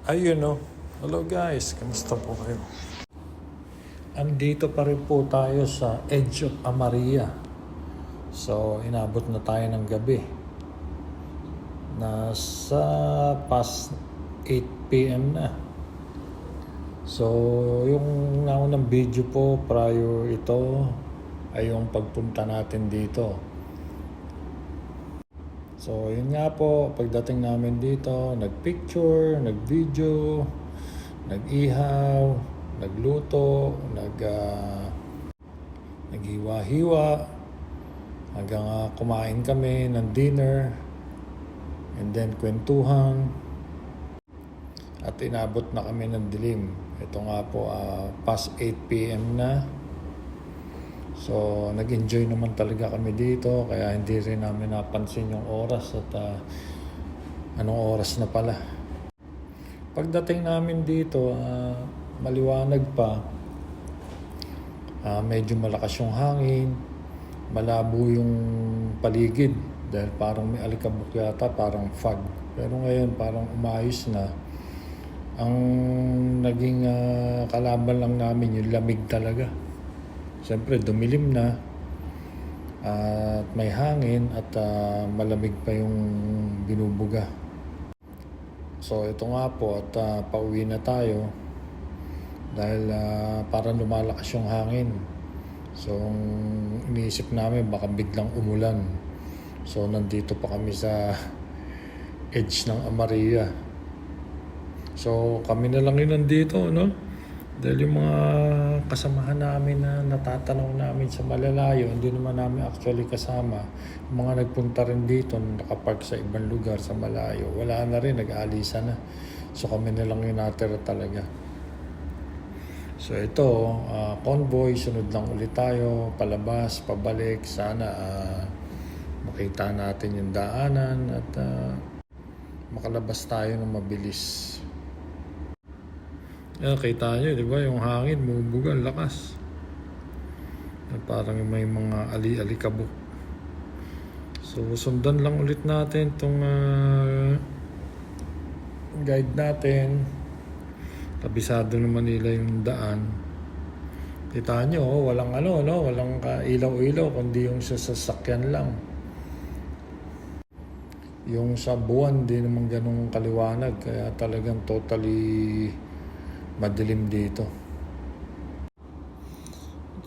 Ayun no. Hello guys, kamusta po kayo? Andito pa rin po tayo sa Edge of Amaria. So, inabot na tayo ng gabi. Nasa past 8 p.m. na. So, yung naunang video po prior ito ay yung pagpunta natin dito. So, yun nga po, pagdating namin dito, nagpicture, nagvideo, nag-ihaw, nagluto, naghiwa-hiwa, hanggang kumain kami ng dinner, and then kwentuhan, at inabot na kami ng dilim. Ito nga po, past 8 p.m. na. So, nag-enjoy naman talaga kami dito, kaya hindi rin namin napansin yung oras at anong oras na pala. Pagdating namin dito, maliwanag pa, medyo malakas yung hangin, malabo yung paligid dahil parang may alikabok yata, parang fog. Pero ngayon parang umayos na. Ang naging kalaban lang namin yung lamig talaga. Siyempre dumilim na at may hangin at malamig pa yung binubuga. So ito nga po at pauwi na tayo dahil parang lumalakas yung hangin. So iniisip namin baka biglang umulan. So nandito pa kami sa edge ng Amaria. So kami na lang yun nandito, no? Dahil yung mga kasamahan namin na natatanaw namin sa malalayo, hindi naman namin actually kasama. Yung mga nagpunta rin dito, nakapark sa ibang lugar sa malayo, wala na rin, nag-aalisa na. So kami na lang yung natira talaga. So ito, convoy, sunod lang ulit tayo, palabas, pabalik. Sana makita natin yung daanan at makalabas tayo ng mabilis. Kita nyo, di ba? Yung hangin, bumubuga, lakas. Parang may mga ali-alikabok. So, sundan lang ulit natin itong guide natin. Kabisado naman nila yung daan. Kita nyo, walang walang ilaw-ilaw, kundi yung sa sasakyan lang. Yung sa buwan, di naman ganun kaliwanag. Kaya talagang totally madilim dito.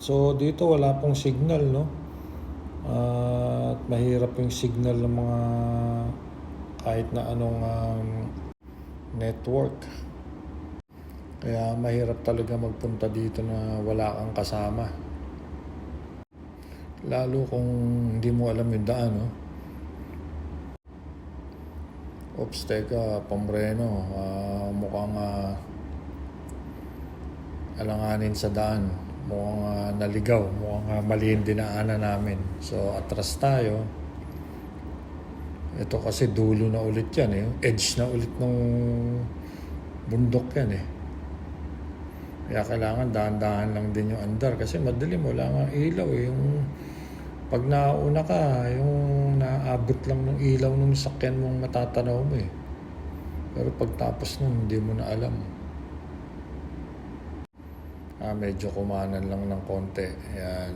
So dito wala pong signal, no? At mahirap yung signal ng mga kahit na anong network. Kaya mahirap talaga magpunta dito na wala kang kasama. Lalo kung hindi mo alam yung daan, no? Oops, teka, Pombreno, mukhang alanganin sa daan, mukhang naligaw, mukhang mali yung dinaanan namin. So atras tayo. Ito kasi dulo na ulit yan, edge na ulit ng bundok yan, kaya kailangan dahan-dahan lang din yung andar kasi madilim, wala nga ilaw, yung pag nauna ka, yung naabot lang ng ilaw ng sakyan mong matatanaw mo, pero pagtapos nun hindi mo na alam. Medyo kumanan lang ng konti. Ayan.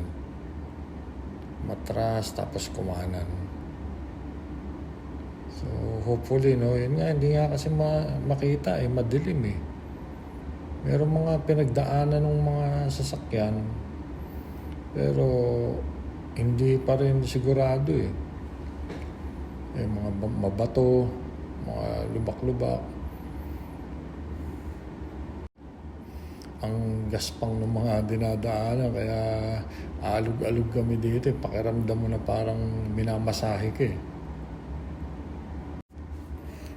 Matras, tapos kumanan. So, hopefully, no? Yun nga, hindi nga kasi makita, madilim, Meron mga pinagdaanan ng mga sasakyan, pero hindi pa rin sigurado, mga mabato, mga lubak-lubak. Ang gaspang ng mga dinadaanan, kaya alog-alog kami dito, pakiramdam mo na parang minamasahe ka,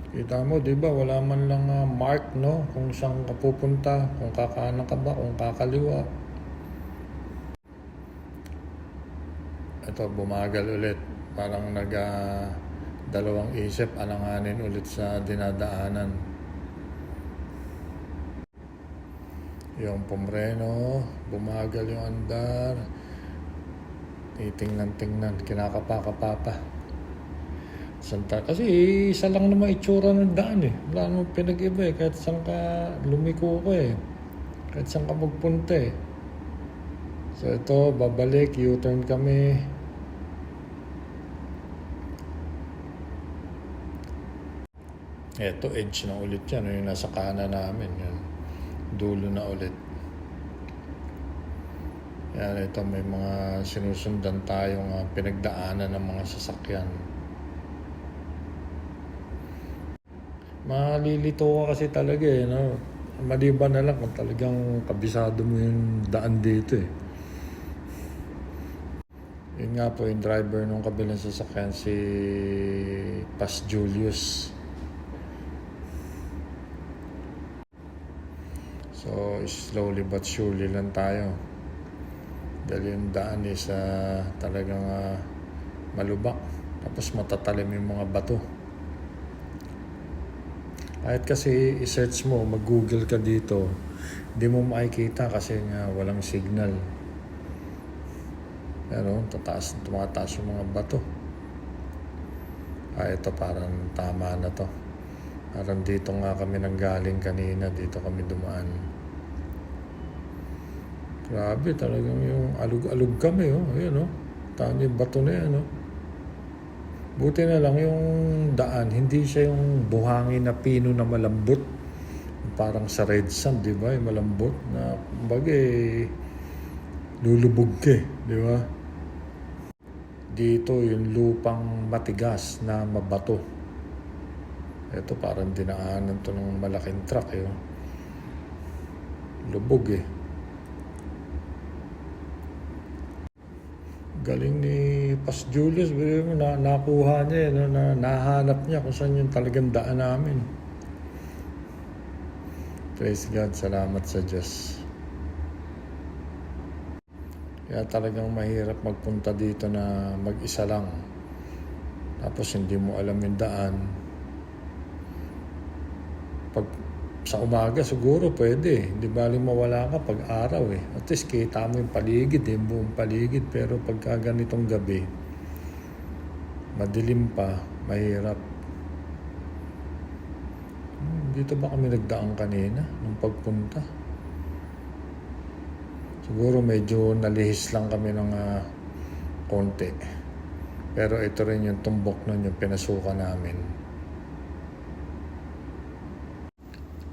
Kita mo, di ba, wala man lang mark, no? Kung saan ka pupunta, kung kakanan ka ba, kung kakaliwa. Ito, bumagal ulit. Parang dalawang isip, alanganin ulit sa dinadaanan. Yung Pombreno, bumagal yung andar. Titingnan-tingnan, kinakapa-kapapa. Kasi isa lang naman itsura ng daan eh. Wala namang pinag-iba eh. Kahit saan ka lumiko ko eh. Kahit saan ka magpunta eh. So ito, babalik, U-turn kami. Ito, edge na ulit yan. Yung nasa kanan namin. Yan. Dulo na ulit. Yan, ito may mga sinusundan tayong pinagdaanan ng mga sasakyan. Malilito ka kasi talaga eh, no? Maliban na lang kung talagang kabisado mo yung daan dito eh. Yun nga po yung driver nung kabilang sasakyan, si Pas Julius. So, slowly but surely lang tayo. Dahil yung daan is talagang malubak. Tapos matatalim yung mga bato. Kahit kasi i-search mo, mag-google ka dito, hindi mo makikita kasi nga walang signal. Pero tumataas yung mga bato. Ito parang tama na to. Parang dito nga kami nanggaling kanina, dito kami dumaan. Grabe talagang yung alug-alug kami, oh. Ayan, oh. Taan yung bato na yan, oh. Buti na lang yung daan, hindi siya yung buhangin na pino na malambot. Parang sa red sand, di ba? Yung malambot na, bagay, lulubog ka, di ba? Dito yung lupang matigas na mabato. Ito parang dinaanan to ng malaking truck, eh. Lubog, eh. Galing ni Pas Julius, nakuha niya, nahanap niya kung saan yung talagang daan namin. Praise God, salamat sa Diyos. Kaya talagang mahirap magpunta dito na mag-isa lang. Tapos hindi mo alam yung daan. Pag sa umaga siguro pwede. Hindi bali mawala ka pag araw eh. At least kita mo yung paligid, yung buong paligid. Pero pagka ganitong gabi, madilim pa, mahirap. Dito ba kami nagdaan kanina nung pagpunta? Siguro medyo nalihis lang kami ng konti. Pero ito rin yung tumbok nun, yung pinasukan namin.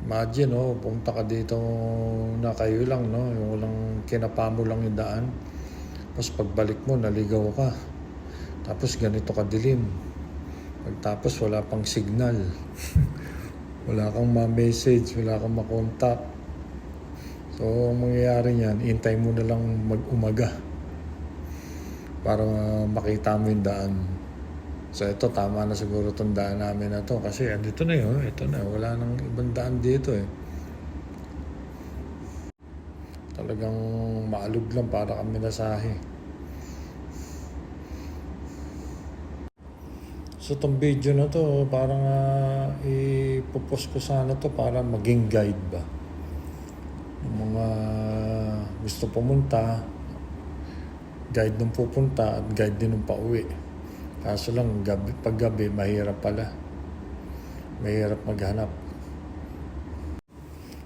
Imagine, no, punta ka dito na kayo lang, no, yung walang kinapa mo lang yung daan. Tapos pagbalik mo, naligaw ka. Tapos ganito ka dilim. Pagtapos wala pang signal. Wala kang ma-message, wala kang ma-contact. So, ang mangyayari niyan, hintay mo na lang mag-umaga para makita mo yung daan. So ito, tama na siguro itong daan namin na to. Kasi andito na yun, ito na. Wala nang ibang daan dito eh. Talagang maalog lang para kami nasahe. So itong video na to, parang ipopost ko sana to para maging guide ba. Yung mga gusto pumunta, guide nung pupunta at guide din nung pauwi. Kaso lang, pag gabi, mahirap pala. Mahirap maghanap.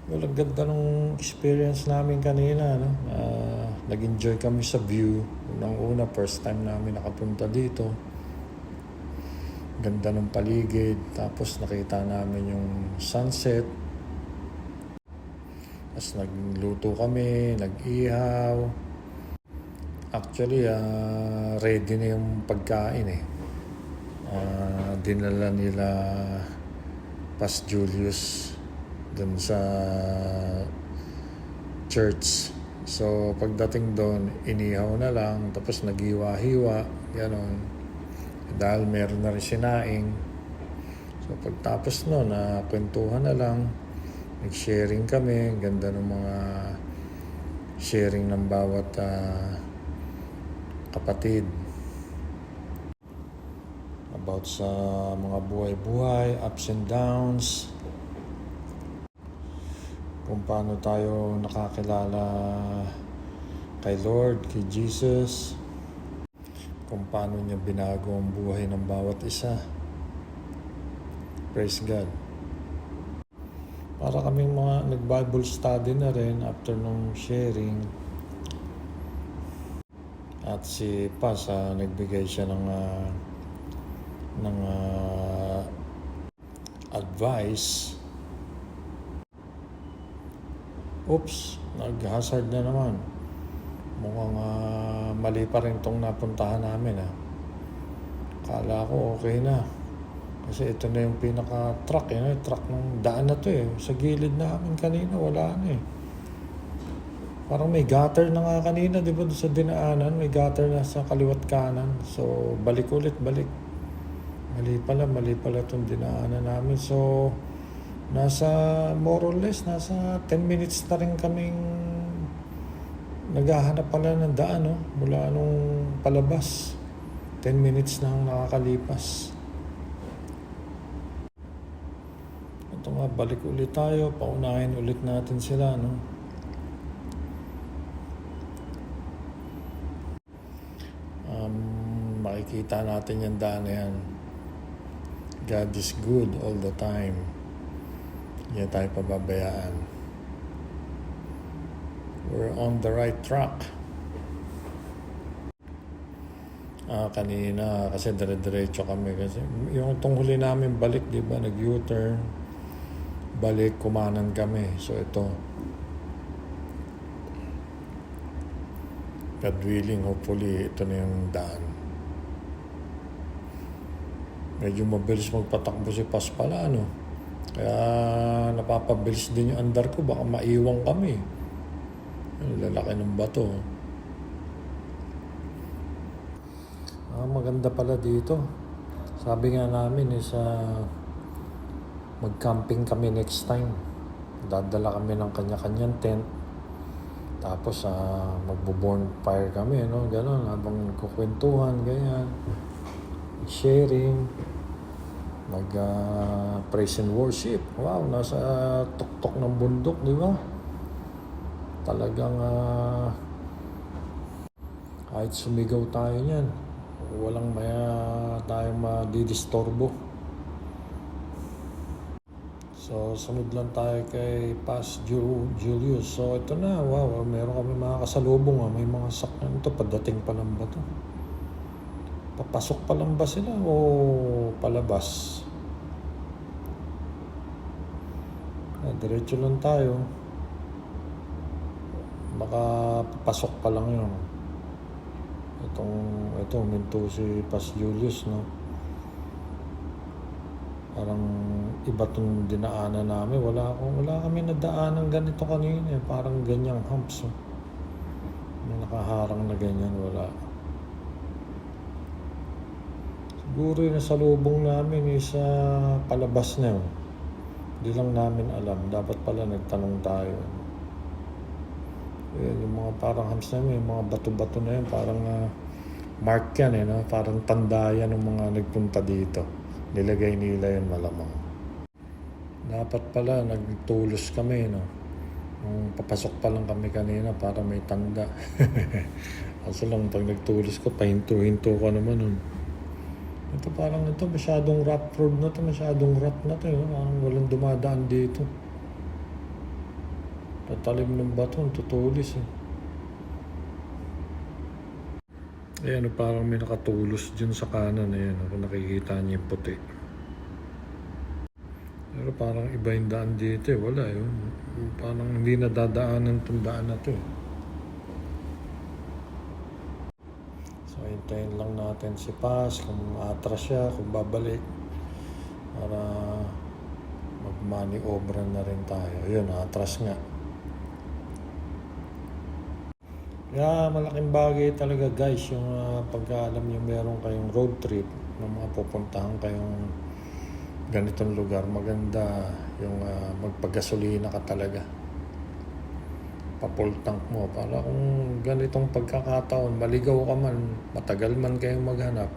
Well, ang ganda ng experience namin kanina, no? Nag-enjoy kami sa view. Unang-una, first time namin nakapunta dito. Ganda ng paligid. Tapos nakita namin yung sunset. Tapos nagluto kami, nag-ihaw. Actually, ready na yung pagkain eh. Dinala nila Pas Julius dun sa church. So, pagdating doon, inihaw na lang, tapos naghiwa-hiwa, gano'n. Dahil meron na rin sinaing. So, pagtapos noon, kwentuhan na lang, nag-sharing kami, ganda ng mga sharing ng bawat kapatid about sa mga buhay-buhay, ups and downs, kung paano tayo nakakilala kay Lord, kay Jesus, kung paano niya binago ang buhay ng bawat isa. Praise God. Para kaming mga nag-Bible study na rin after nung sharing. At si Paz, nagbigay siya ng advice. Oops, nag-hazard na naman. Mukhang mali pa rin itong napuntahan namin. Kala ko okay na. Kasi ito na yung pinaka-truck. Truck ng daan na to Sa gilid namin kanina, wala na Parang may gutter na nga kanina, di ba? Sa dinaanan, may gutter na sa kaliwat kanan. So, balik. Mali pala itong dinaanan namin. So, more or less, nasa 10 minutes na rin kaming naghahanap pala ng daan, mula nung palabas. 10 minutes na ang nakakalipas. Ito nga, balik ulit tayo. Paunahin ulit natin sila, makikita natin yung daan na yan. God is good all the time. Hindi tayo pababayaan. We're on the right track. Kanina kasi dire-diretso kami kasi yung itong huli namin balik, di ba? Nag-U-turn. Balik, kumanan kami. So ito. God willing, hopefully, ito na yung daan. Medyo mabilis magpatakbo si Paz pala, Kaya napapabilis din yung andar ko. Baka maiwang kami. Lalaki ng bato. Maganda pala dito. Sabi nga namin mag-camping kami next time. Dadala kami ng kanya-kanyang tent. Tapos magbo-bonfire kami, Ganon, habang kukwentuhan, ganyan. Sharing. Praise and worship. Wow, nasa tuktok ng bundok, di ba? Talagang kahit sumigaw tayo niyan, walang tayong madidistorbo. So, sunod lang tayo kay Paz Julius. So, ito na. Wow, meron kami mga kasalubong. May mga sakyan ito. Padating pa lang ba ito? Papasok pa lang ba sila o palabas? Diretso lang tayo. Baka papasok pa lang yun. Ito, minto si Paz Julius, Parang iba itong dinaanan namin. Wala kami nadaanan ganito kanina. Parang ganyang humps. May nakaharang na ganyan. Wala. Siguro yung nasalubong namin sa palabas na yun. Hindi lang namin alam. Dapat pala nagtanong tayo. Yung mga parang humps na yun, yung mga bato-bato na yun. Parang mark yan Parang tanda yan ng mga nagpunta dito. Nilagay nila yun malamang. Dapat pala nagtulos kami, Nung papasok pa lang kami kanina para may tanda. Kaso lang pag nagtulos ko, pahinto-hinto ka naman Ito parang masyadong rough road na to. Masyadong rough na to. Parang walang dumadaan dito. Tatalim ng bato, tutulis Ayan, parang may nakatulos dyan sa kanan. Ayan, kung nakikita niyo yung puti. Pero parang iba yung daan dito Wala yun. Parang hindi nadadaanan itong daan na to So, hintayin lang natin si Paz kung atras siya, kung babalik. Para mag-maniobra na rin tayo. Ayun, atras nga. Kaya malaking bagay talaga guys yung pagka-alam nyo meron kayong road trip ng mga pupuntahan kayong ganitong lugar. Maganda yung magpagasolina ka talaga. Pa-full tank mo para kung ganitong pagkakataon, maligaw ka man, matagal man kayong maghanap,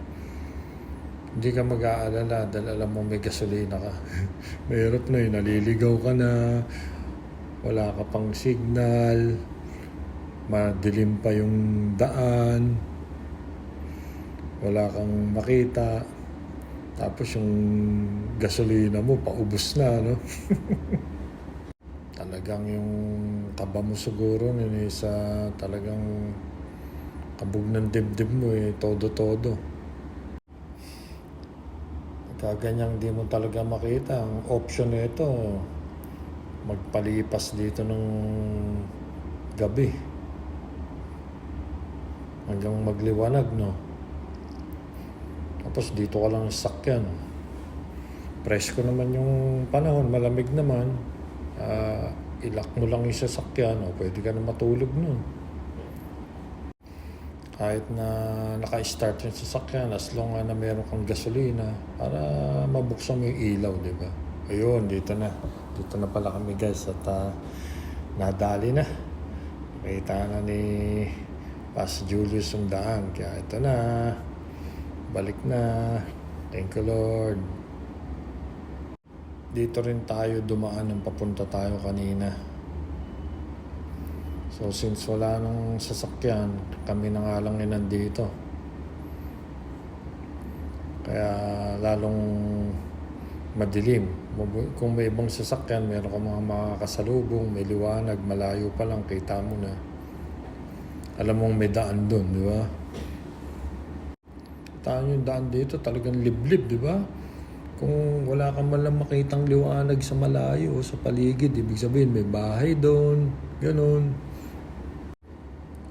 hindi ka mag-aalala dahil alam mo may gasolina ka. Mahirap na naliligaw ka na, wala ka pang signal, madilim pa yung daan, wala kang makita, Tapos yung gasolina mo, paubos na, no? Talagang yung taba mo siguro, sa talagang kabog ng dibdib mo todo-todo. Kaganyang di mo talaga makita. Ang option nito, magpalipas dito ng gabi. Hanggang magliwanag, no? Tapos dito ka lang sakyan. Presko naman yung panahon, malamig naman. Ilak mo lang yung sasakyan, pwede ka na matulog nun. Kahit na naka-start yung sasakyan, as long na meron kang gasolina, para mabuksan mo yung ilaw, di ba? Ayun, dito na. Dito na pala kami guys at nadali na. Kita na ni Pas Julius yung daan. Kaya ito na. Balik na. Thank you Lord. Dito rin tayo dumaan nang papunta tayo kanina. So since wala nang sasakyan, kami na nga lang nandito. Kaya lalong madilim. Kung may ibang sasakyan, meron ka mga makakasalubong, may liwanag, malayo pa lang, kita mo na. Alam mong may daan doon, di ba? Taan yung daan dito, talagang liblib, di ba? Kung wala ka man lang makitang liwanag sa malayo o sa paligid, ibig sabihin may bahay doon, ganun.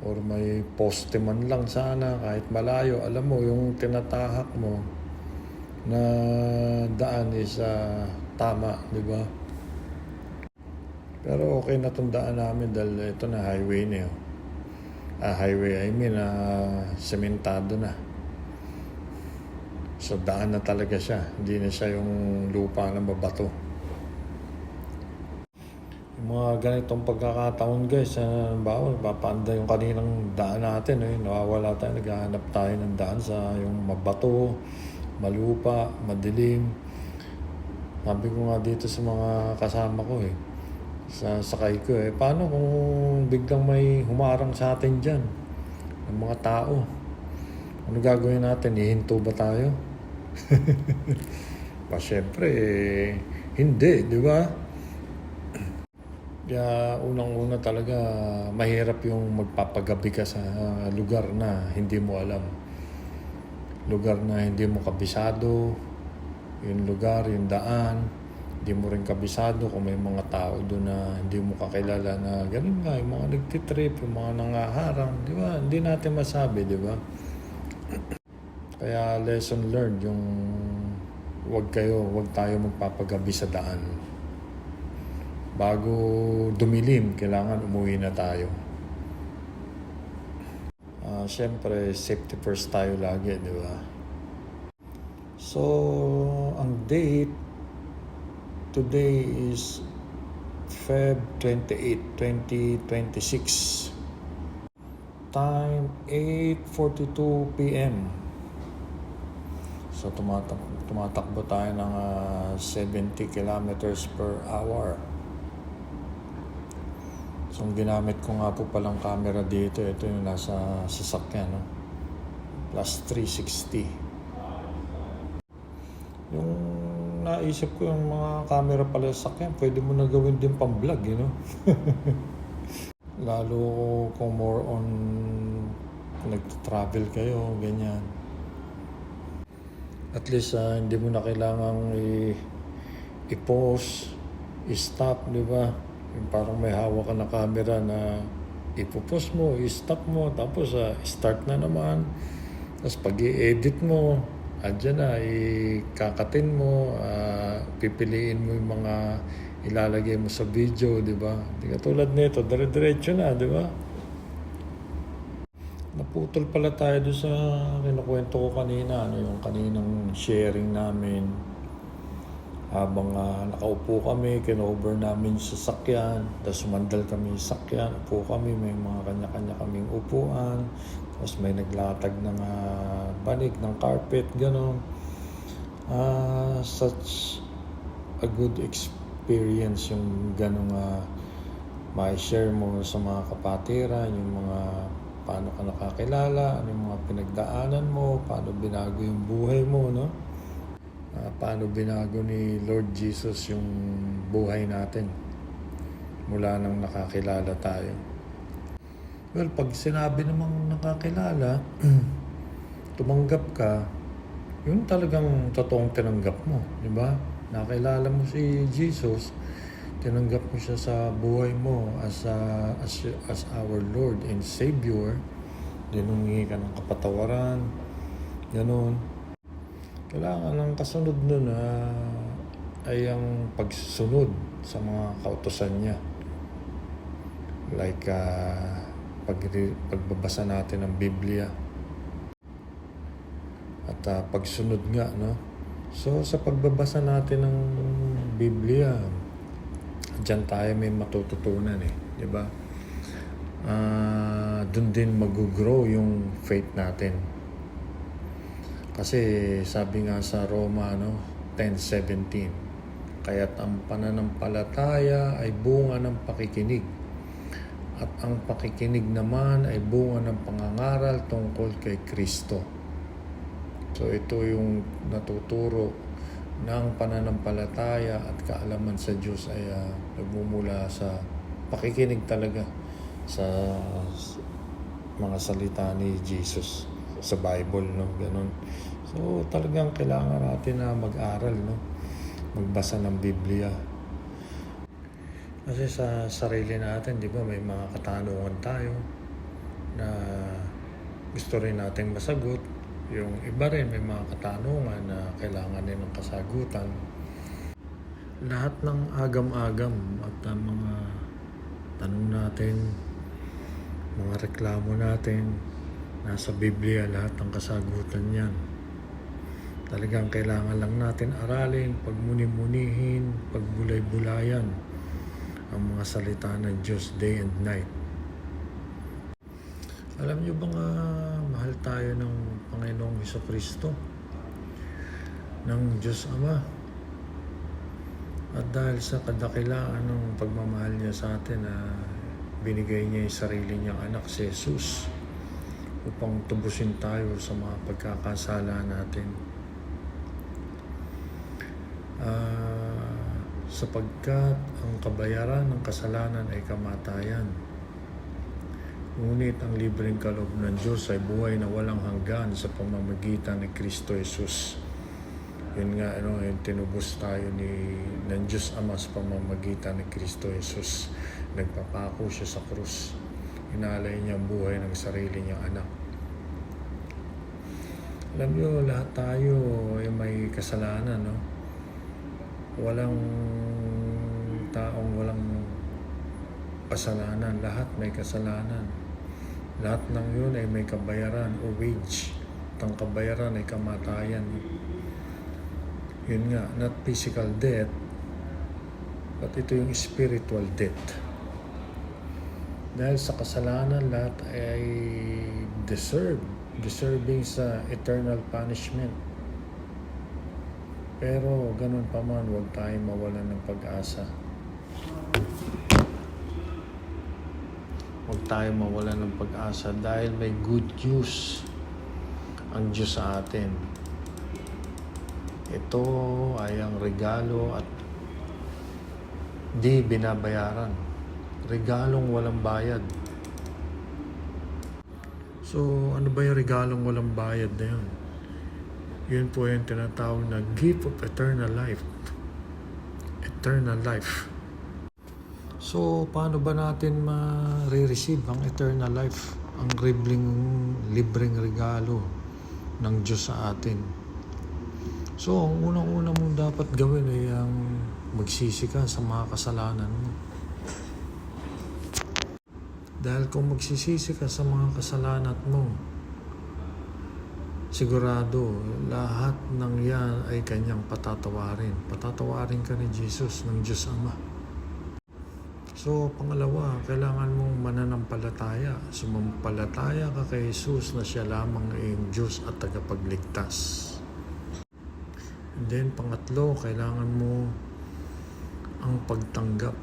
Or may poste man lang sana, kahit malayo. Alam mo, yung tinatahak mo na daan is tama, di ba? Pero okay na itong daan namin dahil ito na highway na yun. Sementado na. So daan na talaga siya. Hindi na siya yung lupa na mabato. Yung mga ganitong pagkakataon guys, bawal, papaanda yung kaninang daan natin. Nawawala tayo, naghahanap tayo ng daan sa yung mabato, malupa, madilim. Sabi ko nga dito sa mga kasama ko sa sakay ko paano kung biglang may humarang sa atin dyan ng mga tao? Ano gagawin natin? Ihinto ba tayo? Siyempre, hindi, di ba? Kaya unang-una talaga, mahirap yung magpapagabi ka sa lugar na hindi mo alam. Lugar na hindi mo kabisado, yung lugar, yung daan, hindi mo rin kabisado kung may mga tao doon na hindi mo kakilala na ganun nga, yung mga nagtitrip, yung mga nangaharang, di ba? Hindi natin masabi, di ba? Kaya lesson learned yung wag tayo magpapagabi sa daan. Bago dumilim, kailangan umuwi na tayo. Siyempre, safety first tayo lagi, di ba? So, ang date today is Feb 28, 2026. Time 8:42 p.m. So tumatakbo tayo ng 70 kilometers per hour. So ang ginamit ko nga po palang camera dito, ito yung nasa sasakyan, no? Plus 360. Yung naisip ko yung mga camera pala sa sasakyan, pwede mo na gawin din pang vlog, Lalo kung more on nag-travel kayo, ganyan. At least hindi mo na kailangang i-pause, i-stop, di ba? Parang may hawak ka na camera na i-pause mo, i-stop mo, tapos start na naman. Tapos pag i-edit mo, andyan na, ikakatin mo, pipiliin mo yung mga ilalagay mo sa video, di ba? Di katulad nito, dire-diretso na, di ba? Naputol pala tayo doon sa kinukwento ko kanina, yung kaninang sharing namin. Habang nakaupo kami, kinover namin sa sakyan, tapos sumandal kami sa sakyan, upo kami, may mga kanya-kanya kaming upuan, tapos may naglatag ng banig, ng carpet, gano'n. Such a good experience yung gano'ng ma-share mo sa mga kapatiran, yung mga paano ka nakakilala, ano yung mga pinagdaanan mo, paano binago yung buhay mo, no? paano binago ni Lord Jesus yung buhay natin mula nang nakakilala tayo. Well, pag sinabi namang nakakilala, tumanggap ka, yun talagang totoong tinanggap mo, di ba? Nakilala mo si Jesus, tinanggap mo siya sa buhay mo as our Lord and Savior, dinungi ka ng kapatawaran, gano'n. Kailangan ang kasunod nun ay ang pagsunod sa mga kautusan niya. Like pagbabasa natin ng Biblia. At pagsunod nga, no? So, sa pagbabasa natin ng Biblia, diyan tayo may matututunan di ba? Doon din mag-grow yung faith natin. Kasi sabi nga sa Roma 10:17, kaya't ang pananampalataya ay bunga ng pakikinig, at ang pakikinig naman ay bunga ng pangangaral tungkol kay Kristo. So ito yung natuturo ng pananampalataya at kaalaman sa Diyos ay nagmumula sa pakikinig talaga sa mga salita ni Jesus sa Bible, ganun. So talagang kailangan natin na mag-aral, magbasa ng Biblia. Kasi sa sarili natin, di ba, may mga katanungan tayo na gusto rin natin masagot. Yung iba rin may mga katanungan na kailangan din ng kasagutan. Lahat ng agam-agam at mga tanong natin, mga reklamo natin, nasa Biblia lahat ng kasagutan yan. Talagang kailangan lang natin aralin, pagmuni-munihin, pagbulay-bulayan ang mga salita ng Diyos day and night. Alam niyo bang mahal tayo ng Panginoong Hesukristo, ng Diyos Ama? At dahil sa kadakilaan ng pagmamahal niya sa atin, binigay niya yung sarili niyang anak, si Jesus, upang tubusin tayo sa mga pagkakasala natin. Sapagkat ang kabayaran ng kasalanan ay kamatayan. Ngunit ang libreng kaloob ng Diyos ay buhay na walang hanggan sa pamamagitan ni Kristo Jesus. Yun nga, yung tinubos tayo ng Diyos Ama sa pamamagitan ni Kristo Jesus. Nagpapako siya sa krus. Inalay niya ang buhay ng sarili niyang anak. Alam niyo, lahat tayo ay may kasalanan, Walang taong walang kasalanan. Lahat may kasalanan. Lahat ng yun ay may kabayaran o wage. At ang kabayaran ay kamatayan. Yun nga, not physical death, but ito yung spiritual death. Dahil sa kasalanan, lahat ay deserving sa eternal punishment. Pero ganun pa man, huwag tayong mawalan ng pag-asa. Huwag tayo mawalan ng pag-asa dahil may good news ang Diyos sa atin. Ito ay ang regalo at di binabayaran. Regalong walang bayad. So, ano ba yung regalong walang bayad na yun? Yun po yung tinatawag na gift of eternal life. Eternal life. So, paano ba natin ma-receive ang eternal life? Ang libreng regalo ng Diyos sa atin. So, ang unang-una mong dapat gawin ay ang magsisi ka sa mga kasalanan mo. Dahil kung magsisisi ka sa mga kasalanan mo, sigurado, lahat ng yan ay kanyang patatawarin. Patatawarin ka ni Jesus, ng Diyos Ama. So, pangalawa, kailangan mong mananampalataya. Sumampalataya ka kay Jesus na siya lamang ay Diyos at tagapagligtas. And then, pangatlo, kailangan mo ang pagtanggap.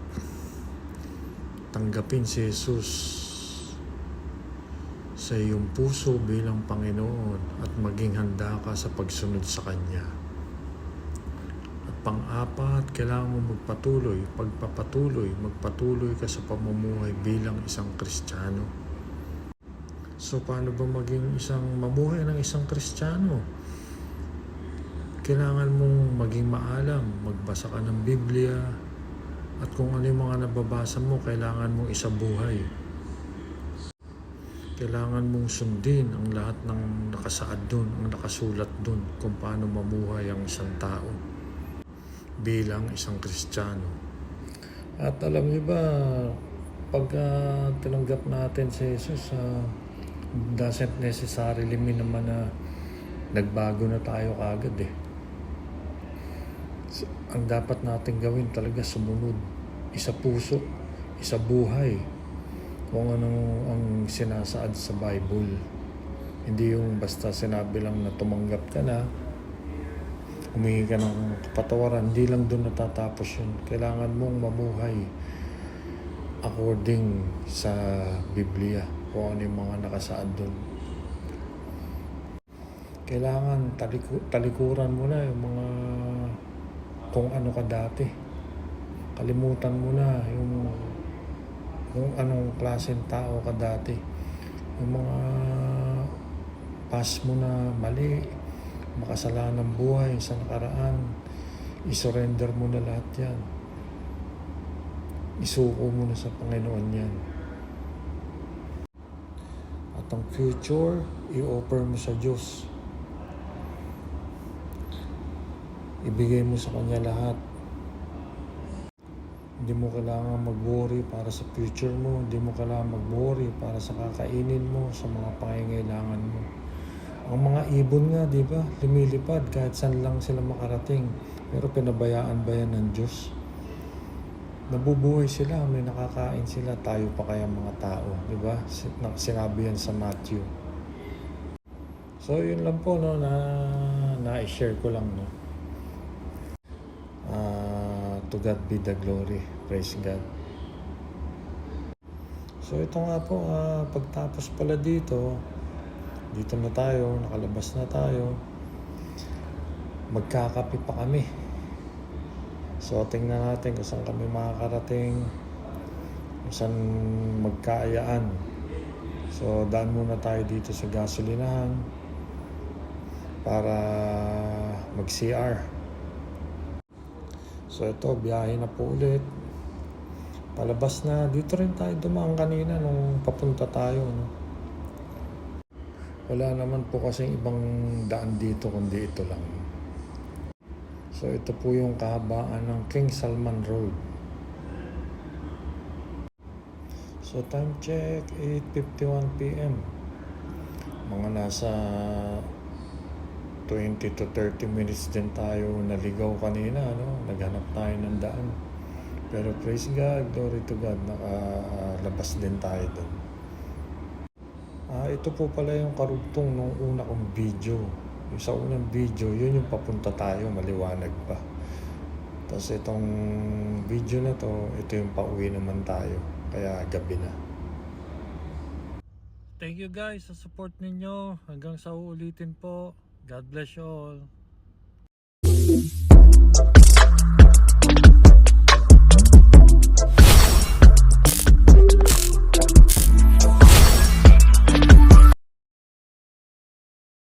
Tanggapin si Jesus sa iyong puso bilang Panginoon at maging handa ka sa pagsunod sa Kanya. Pang-apat, kailangan mo magpatuloy ka sa pamumuhay bilang isang Kristiyano. So paano ba mamuhay ng isang Kristiyano? Kailangan mong maging maalam, magbasa ka ng Biblia, at kung ano yung mga nababasa mo, kailangan mong isabuhay. Kailangan mong sundin ang lahat ng nakasaad doon, ang nakasulat doon, kung paano mamuhay ang isang tao bilang isang Kristiyano. At alam niyo ba, pag tinanggap natin si Jesus, doesn't necessarily mean naman na nagbago na tayo kagad eh. Ang dapat natin gawin talaga sumunod, isa puso, isa buhay, kung ano ang sinasaad sa Bible. Hindi yung basta sinabi lang na tumanggap ka na, humingi ka ng kapatawaran, hindi lang doon natatapos yun. Kailangan mong mamuhay according sa Biblia, kung ano yung mga nakasaad doon. Kailangan talikuran mo na yung mga kung ano ka dati. Kalimutan mo na yung kung anong klaseng tao ka dati. Yung mga past mo na mali, makasalanang buhay sa nakaraan, isurrender mo na lahat yan. Isuko mo na sa Panginoon yan. At ang future, i-offer mo sa Diyos. Ibigay mo sa Kanya lahat. Hindi mo kailangan mag-worry para sa future mo. Hindi mo kailangan mag-worry para sa kakainin mo, sa mga pangangailangan mo. Ang mga ibon nga, di ba, lumilipad kahit saan lang sila makarating. Pero pinabayaan ba yan ng Diyos? Nabubuhay sila, may nakakain sila, tayo pa kaya mga tao, di ba? Sinabi yan sa Matthew. So yun lang po, no, na-share ko lang, no. To God be the glory. Praise God. So ito nga po, pagtapos pala dito na tayo, nakalabas na tayo, magkakape pa kami. So tingnan natin kung saan kami makakarating, kung saan magkaayaan. So daan muna tayo dito sa gasolinahan para mag-CR. So ito, biyahe na po ulit. Palabas na. Dito rin tayo dumaan kanina nung papunta tayo, no? Wala naman po kasing ibang daan dito kundi ito lang. So ito po yung kahabaan ng King Salman Road. So time check, 8:51 p.m. Mga nasa 20 to 30 minutes din tayo naligaw kanina, no? Naghanap tayo ng daan. Pero praise God, glory to God, nakalabas din tayo doon. Ito po pala yung karugtong nung una kong video. Yung sa unang video, yun yung papunta tayo, maliwanag pa. Tapos itong video na to, ito yung pauwi naman tayo. Kaya gabi na. Thank you guys sa support ninyo. Hanggang sa uulitin po. God bless you all.